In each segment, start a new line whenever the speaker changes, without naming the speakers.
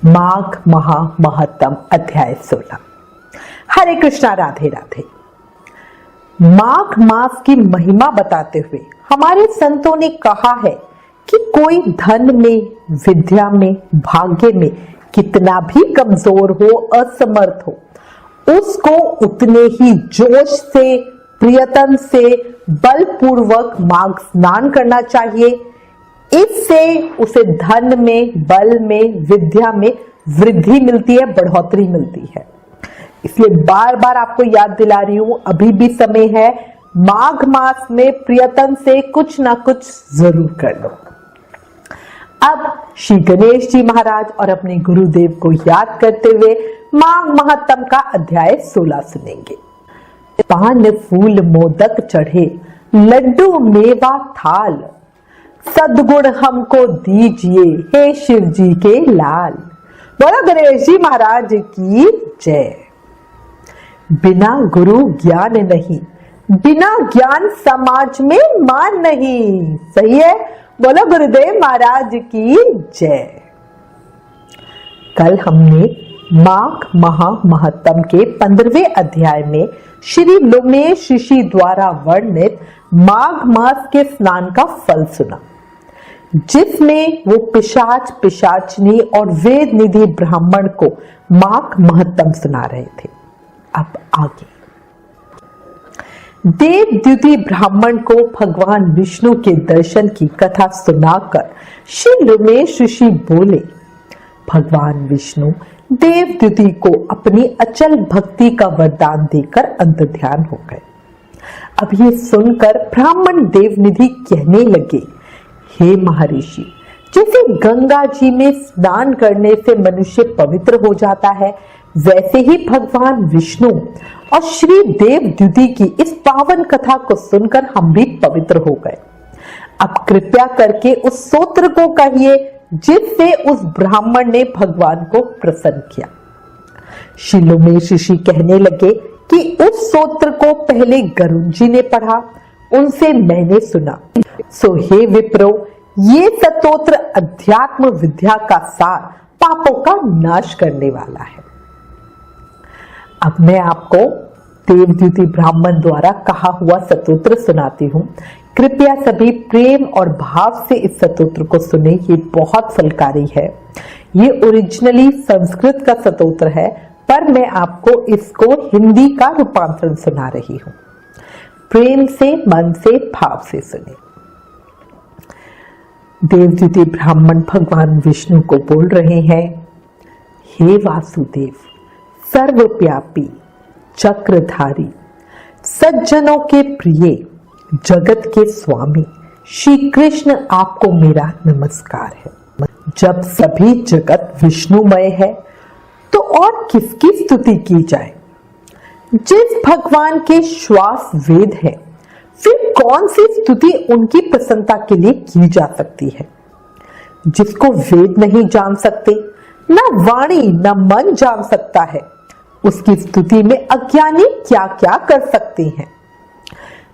माघ महा महत्तम अध्याय 16। हरे कृष्णा, राधे राधे। माघ मास की महिमा बताते हुए हमारे संतों ने कहा है कि कोई धन में, विद्या में, भाग्य में कितना भी कमजोर हो, असमर्थ हो, उसको उतने ही जोश से, प्रयत्न से, बलपूर्वक माघ स्नान करना चाहिए। इससे उसे धन में, बल में, विद्या में वृद्धि मिलती है, बढ़ोतरी मिलती है। इसलिए बार बार आपको याद दिला रही हूं, अभी भी समय है। माघ मास में प्रयत्न से कुछ ना कुछ जरूर कर लो। अब श्री गणेश जी महाराज और अपने गुरुदेव को याद करते हुए माघ महत्तम का अध्याय 16 सुनेंगे। पान फूल मोदक चढ़े, लड्डू मेवा थाल, सद्गुण हमको दीजिए हे शिव जी के लाल। बोलो गणेश जी महाराज की जय। बिना गुरु ज्ञान नहीं, बिना ज्ञान समाज में मान नहीं। सही है, बोलो गुरुदेव महाराज की जय। कल हमने माघ महा महत्तम के 15वें अध्याय में श्री लोमेश ऋषि द्वारा वर्णित माघ मास के स्नान का फल सुना, जिसमें वो पिशाच, पिशाचनी और वेद निधि ब्राह्मण को माघ महत्तम सुना रहे थे। अब आगे देव द्युति ब्राह्मण को भगवान विष्णु के दर्शन की कथा सुनाकर श्री लोमेश ऋषि बोले, भगवान विष्णु देव द्युति को अपनी अचल भक्ति का वरदान देकर अंतर्ध्यान हो गए। अब ये सुनकर ब्राह्मण देवनिधि कहने लगे, हे महर्षि, जैसे गंगा जी में स्नान करने से मनुष्य पवित्र हो जाता है, वैसे ही भगवान विष्णु और श्री देव द्युति की इस पावन कथा को सुनकर हम भी पवित्र हो गए। अब कृपया करके उस स्तोत्र को कहिए जिससे उस ब्राह्मण ने भगवान को प्रसन्न किया। श्री लोमेश ऋषि कहने लगे कि उस स्तोत्र को पहले गरुड़ जी ने पढ़ा, उनसे मैंने सुना। सो हे विप्रो, ये स्तोत्र अध्यात्म विद्या का सार, पापों का नाश करने वाला है। अब मैं आपको देवद्युति ब्राह्मण द्वारा कहा हुआ स्तोत्र सुनाती हूँ। कृपया सभी प्रेम और भाव से इस स्तोत्र को सुने, ये बहुत फलकारी है। ये ओरिजिनली संस्कृत का स्तोत्र है, पर मैं आपको इसको हिंदी का रूपांतरण सुना रही हूँ। प्रेम से, मन से, भाव से सुने। देवद्युति ब्राह्मण भगवान विष्णु को बोल रहे हैं, हे वासुदेव, सर्वव्यापी, चक्रधारी, सज्जनों के प्रिय, जगत के स्वामी श्री कृष्ण, आपको मेरा नमस्कार है। जब सभी जगत विष्णुमय है तो और किसकी स्तुति की जाए? जिस भगवान के श्वास वेद है, फिर कौन सी स्तुति उनकी प्रसन्नता के लिए की जा सकती है? जिसको वेद नहीं जान सकते, न वाणी न मन जान सकता है, उसकी स्तुति में अज्ञानी क्या क्या कर सकते हैं?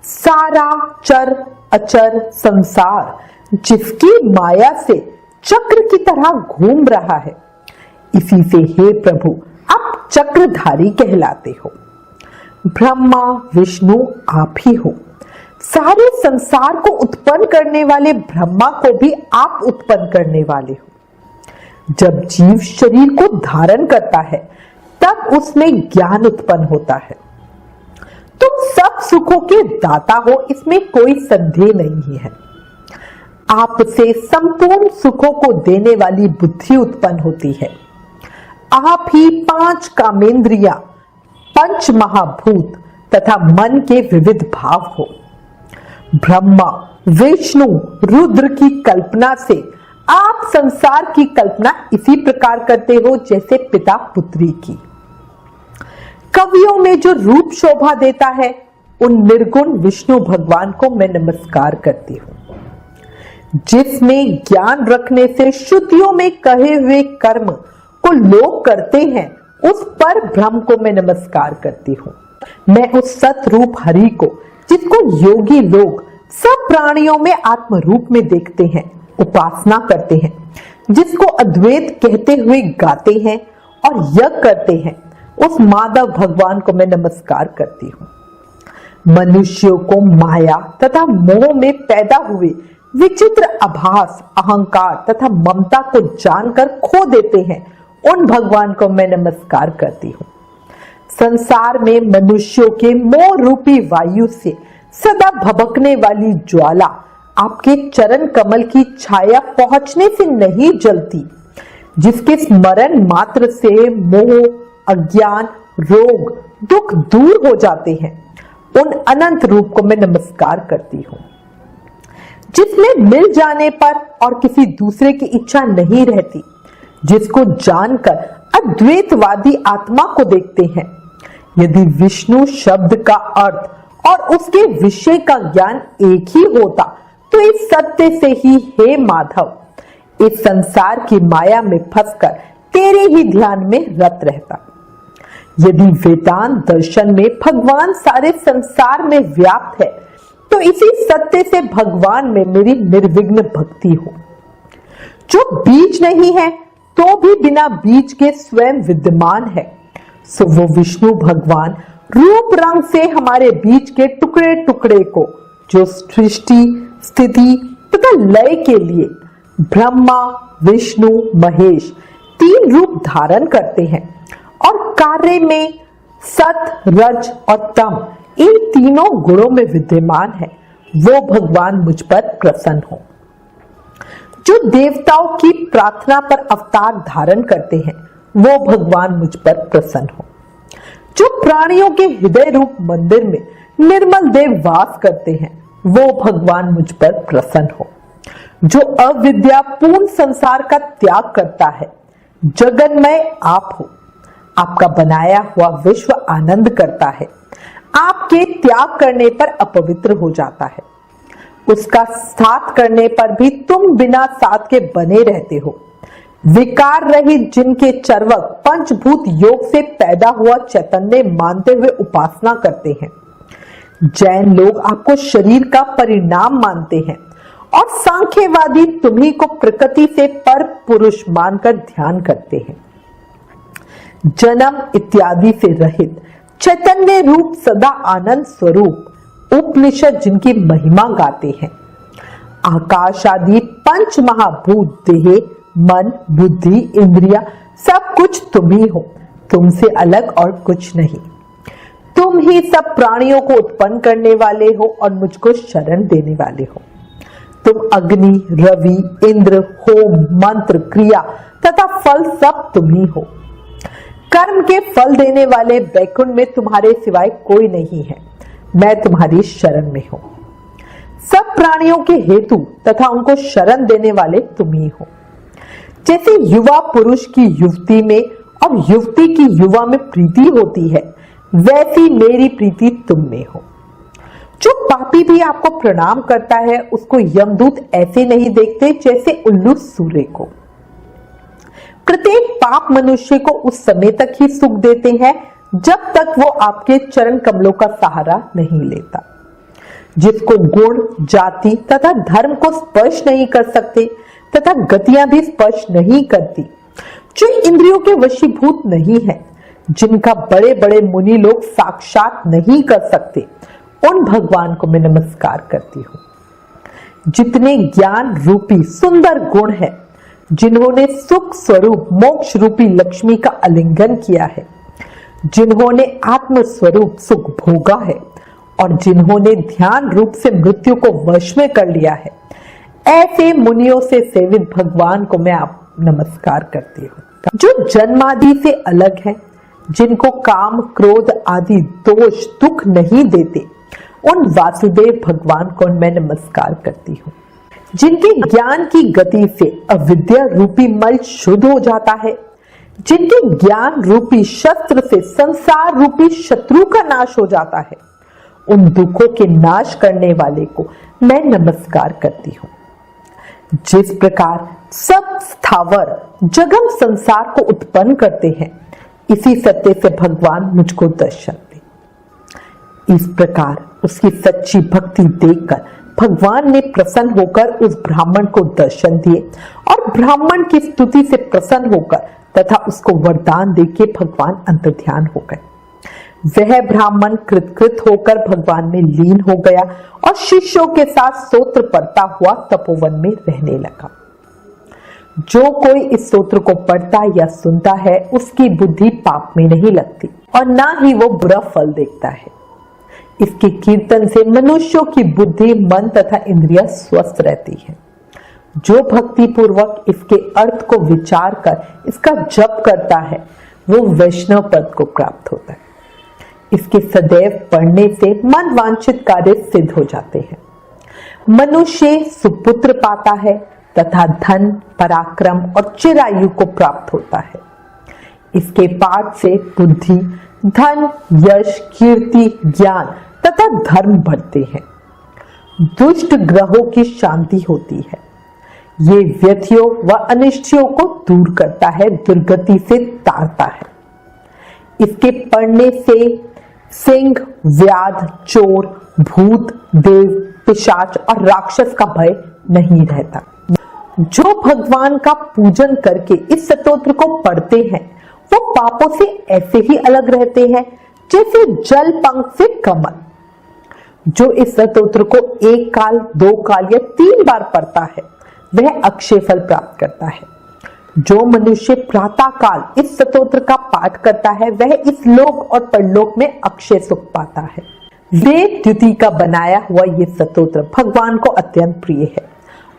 सारा चर अचर संसार जिसकी माया से चक्र की तरह घूम रहा है, इसी से हे प्रभु आप चक्रधारी कहलाते हो। ब्रह्मा विष्णु आप ही हो। सारे संसार को उत्पन्न करने वाले ब्रह्मा को भी आप उत्पन्न करने वाले हो। जब जीव शरीर को धारण करता है, तब उसमें ज्ञान उत्पन्न होता है। तुम सब सुखों के दाता हो, इसमें कोई संदेह नहीं है। आपसे संपूर्ण सुखों को देने वाली बुद्धि उत्पन्न होती है। आप ही 5 कामेंद्रियां, 5 महाभूत तथा मन के विविध भाव हो। ब्रह्मा विष्णु रुद्र की कल्पना से आप संसार की कल्पना इसी प्रकार करते हो जैसे पिता पुत्री की। कवियों में जो रूप शोभा देता है, उन निर्गुण विष्णु भगवान को मैं नमस्कार करती हूँ। जिसमें ज्ञान रखने से श्रुतियों में कहे हुए कर्म को लोग करते हैं, उस पर ब्रह्म को मैं नमस्कार करती हूँ। मैं उस सतरूप हरि को, जिसको योगी लोग सब प्राणियों में आत्म रूप में देखते हैं, उपासना करते हैं, जिसको अद्वैत कहते हुए गाते हैं और यज्ञ करते हैं, उस माधव भगवान को मैं नमस्कार करती हूँ। मनुष्यों को माया तथा मोह में पैदा हुए विचित्र आभास, अहंकार तथा ममता को जानकर खो देते हैं, उन भगवान को मैं नमस्कार करती हूँ। संसार में मनुष्यों के मोह रूपी वायु से सदा भभकने वाली ज्वाला आपके चरण कमल की छाया पहुंचने से नहीं जलती, जिसके स्मरण मात्र से मोह, अज्ञान, रोग, दुख दूर हो जाते हैं, उन अनंत रूप को मैं नमस्कार करती हूँ। जिसमें मिल जाने पर और किसी दूसरे की इच्छा नहीं रहती, जिसको जानकर अद्वैतवादी आत्मा को देखते हैं। यदि विष्णु शब्द का अर्थ और उसके विषय का ज्ञान एक ही होता तो इस सत्य से ही हे माधव इस संसार की माया में फंसकर तेरे ही ध्यान में रत रहता। यदि वेदांत दर्शन में भगवान सारे संसार में व्याप्त है तो इसी सत्य से भगवान में मेरी निर्विघ्न भक्ति हो। जो बीज नहीं है तो भी बिना बीज के स्वयं विद्यमान है, सो वो विष्णु भगवान रूप रंग से हमारे बीज के टुकड़े टुकड़े को, जो सृष्टि, स्थिति तथा लय के लिए ब्रह्मा, विष्णु, महेश 3 रूप धारण करते हैं और कार्य में सत, रज और तम इन तीनों गुणों में विद्यमान है, वो भगवान मुझ पर प्रसन्न हो। जो देवताओं की प्रार्थना पर अवतार धारण करते हैं, वो भगवान मुझ पर प्रसन्न हो। जो प्राणियों के हृदय रूप मंदिर में निर्मल देव वास करते हैं, वो भगवान मुझ पर प्रसन्न हो। जो अविद्या पूर्ण संसार का त्याग करता है, जगन्मय आप हो, आपका बनाया हुआ विश्व आनंद करता है, आपके त्याग करने पर अपवित्र हो जाता है, उसका साथ करने पर भी तुम बिना साथ के बने रहते हो। विकार रहित जिनके चर्वक पंचभूत योग से पैदा हुआ चैतन्य मानते हुए उपासना करते हैं। जैन लोग आपको शरीर का परिणाम मानते हैं और सांख्यवादी तुम्ही को प्रकृति से पर पुरुष मानकर ध्यान करते हैं। जन्म इत्यादि से रहित चैतन्य रूप सदा आनंद स्वरूप उपनिषद जिनकी महिमा गाते हैं। आकाश आदि पंच महाभूत देह, मन, बुद्धि, इंद्रिया सब कुछ तुम ही हो, तुमसे अलग और कुछ नहीं। तुम ही सब प्राणियों को उत्पन्न करने वाले हो और मुझको शरण देने वाले हो। तुम अग्नि, रवि, इंद्र, होम, मंत्र, क्रिया तथा फल सब तुम ही हो। कर्म के फल देने वाले वैकुंठ में तुम्हारे सिवाय कोई नहीं है, मैं तुम्हारी शरण में हूं। सब प्राणियों के हेतु तथा उनको शरण देने वाले तुम ही हो। जैसे युवा पुरुष की युवती में और युवती की युवा में प्रीति होती है, वैसी मेरी प्रीति तुम में हो। जो पापी भी आपको प्रणाम करता है, उसको यमदूत ऐसे नहीं देखते जैसे उल्लू सूर्य को। प्रत्येक पाप मनुष्य को उस समय तक ही सुख देते हैं जब तक वो आपके चरण कमलों का सहारा नहीं लेता। जिसको गुण, जाति तथा धर्म को स्पर्श नहीं कर सकते तथा गतियां भी स्पर्श नहीं करती, जो इंद्रियों के वशीभूत नहीं है, जिनका बड़े बड़े मुनि लोग साक्षात नहीं कर सकते, उन भगवान को मैं नमस्कार करती हूं। जितने ज्ञान रूपी सुंदर गुण है, जिन्होंने सुख स्वरूप मोक्ष रूपी लक्ष्मी का आलिंगन किया है, जिन्होंने आत्म स्वरूप सुख भोगा है और जिन्होंने ध्यान रूप से मृत्यु को वश में कर लिया है, ऐसे मुनियों से सेवित भगवान को मैं आप नमस्कार करती हूँ। जो जन्मादि से अलग है, जिनको काम, क्रोध आदि दोष दुख नहीं देते, उन वासुदेव भगवान को मैं नमस्कार करती हूँ। जिनके ज्ञान की गति से अविद्या रूपी मल शुद्ध हो जाता है, जिनके ज्ञान रूपी शस्त्र से संसार रूपी शत्रु का नाश हो जाता है, उन दुखों के नाश करने वाले को मैं नमस्कार करती हूँ। जिस प्रकार सब स्थावर जगम संसार को उत्पन्न करते हैं, इसी सत्य से भगवान मुझको दर्शन दे। इस प्रकार उसकी सच्ची भक्ति देखकर भगवान ने प्रसन्न होकर उस ब्राह्मण को दर्शन दिए और ब्राह्मण की स्तुति से प्रसन्न होकर तथा उसको वरदान देके भगवान अंतर्ध्यान हो गए। वह ब्राह्मण कृतकृत होकर भगवान में लीन हो गया और शिष्यों के साथ स्तोत्र पढ़ता हुआ तपोवन में रहने लगा। जो कोई इस स्तोत्र को पढ़ता या सुनता है उसकी बुद्धि पाप में नहीं लगती और ना ही वो बुरा फल देखता है। इसके कीर्तन से मनुष्यों की बुद्धि, मन तथा इंद्रियां स्वस्थ रहती है। जो भक्ति पूर्वक इसके अर्थ को विचार कर इसका जप करता है वो वैष्णव पद को प्राप्त होता है। इसके सदैव पढ़ने से मन वांछित कार्य सिद्ध हो जाते हैं। मनुष्य सुपुत्र पाता है तथा धन, पराक्रम और चिरायु को प्राप्त होता है। इसके पाठ से बुद्धि, धन, यश, कीर्ति, ज्ञान तथा धर्म बढ़ते हैं। दुष्ट ग्रहों की शांति होती है। ये व्यथियों व अनिष्टियों को दूर करता है, दुर्गति से तारता है। इसके पढ़ने से सिंह, व्याध, चोर, भूत, देव, पिशाच और राक्षस का भय नहीं रहता। जो भगवान का पूजन करके इस स्तोत्र को पढ़ते हैं वो पापों से ऐसे ही अलग रहते हैं जैसे जल पंख से कमल। जो इस स्तोत्र को 1 काल, 2 काल या 3 बार पढ़ता है वह अक्षय फल प्राप्त करता है। जो मनुष्य प्रातः काल इस स्तोत्र का पाठ करता है वह इस लोक और परलोक में अक्षय सुख पाता है। वेद द्युति का बनाया हुआ ये स्तोत्र भगवान को अत्यंत प्रिय है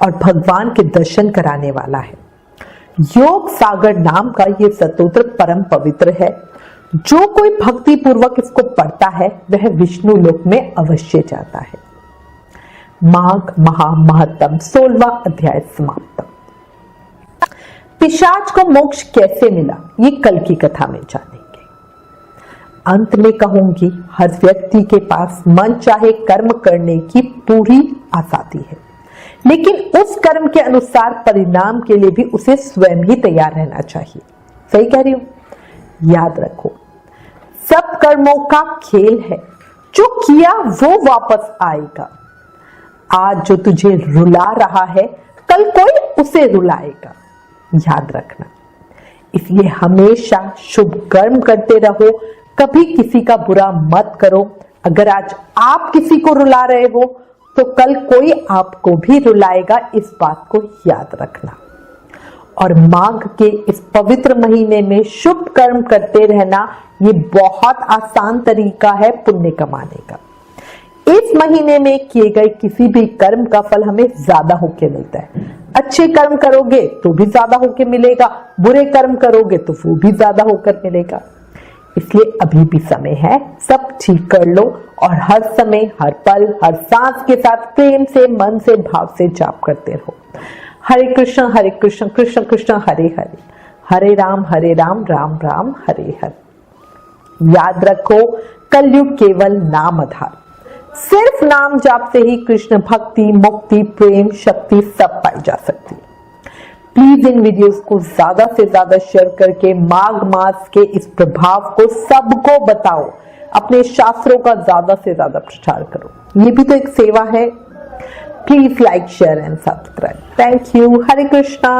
और भगवान के दर्शन कराने वाला है। योग सागर नाम का ये स्तोत्र परम पवित्र है। जो कोई भक्ति पूर्वक इसको पढ़ता है वह विष्णु लोक में अवश्य जाता है। माघ महा महत्तम 16वां अध्याय समाप्त। पिशाच को मोक्ष कैसे मिला ये कल की कथा में जानेंगे। अंत में कहूंगी, हर व्यक्ति के पास मन चाहे कर्म करने की पूरी आजादी है, लेकिन उस कर्म के अनुसार परिणाम के लिए भी उसे स्वयं ही तैयार रहना चाहिए। सही कह रही हूं? याद रखो, सब कर्मों का खेल है, जो किया वो वापस आएगा। आज जो तुझे रुला रहा है कल कोई उसे रुलाएगा, याद रखना। इसलिए हमेशा शुभ कर्म करते रहो, कभी किसी का बुरा मत करो। अगर आज आप किसी को रुला रहे हो तो कल कोई आपको भी रुलाएगा, इस बात को याद रखना। और माघ के इस पवित्र महीने में शुभ कर्म करते रहना ये बहुत आसान तरीका है पुण्य कमाने का। इस महीने में किए गए किसी भी कर्म का फल हमें ज्यादा होके मिलता है। अच्छे कर्म करोगे तो भी ज्यादा होके मिलेगा, बुरे कर्म करोगे तो वो भी ज्यादा होकर मिलेगा। इसलिए अभी भी समय है, सब ठीक कर लो और हर समय, हर पल, हर सांस के साथ प्रेम से, मन से, भाव से जाप करते रहो। हरे कृष्ण कृष्ण कृष्ण हरे हरे, हरे राम राम राम हरे हरे। याद रखो, कलयुग केवल नाम आधार। सिर्फ नाम जाप से ही कृष्ण भक्ति, मुक्ति, प्रेम, शक्ति सब पाई जा सकती है। प्लीज इन वीडियोस को ज्यादा से ज्यादा शेयर करके माघ मास के इस प्रभाव को सबको बताओ। अपने शास्त्रों का ज्यादा से ज्यादा प्रचार करो, ये भी तो एक सेवा है। Please like, share and subscribe. Thank you. Hare Krishna.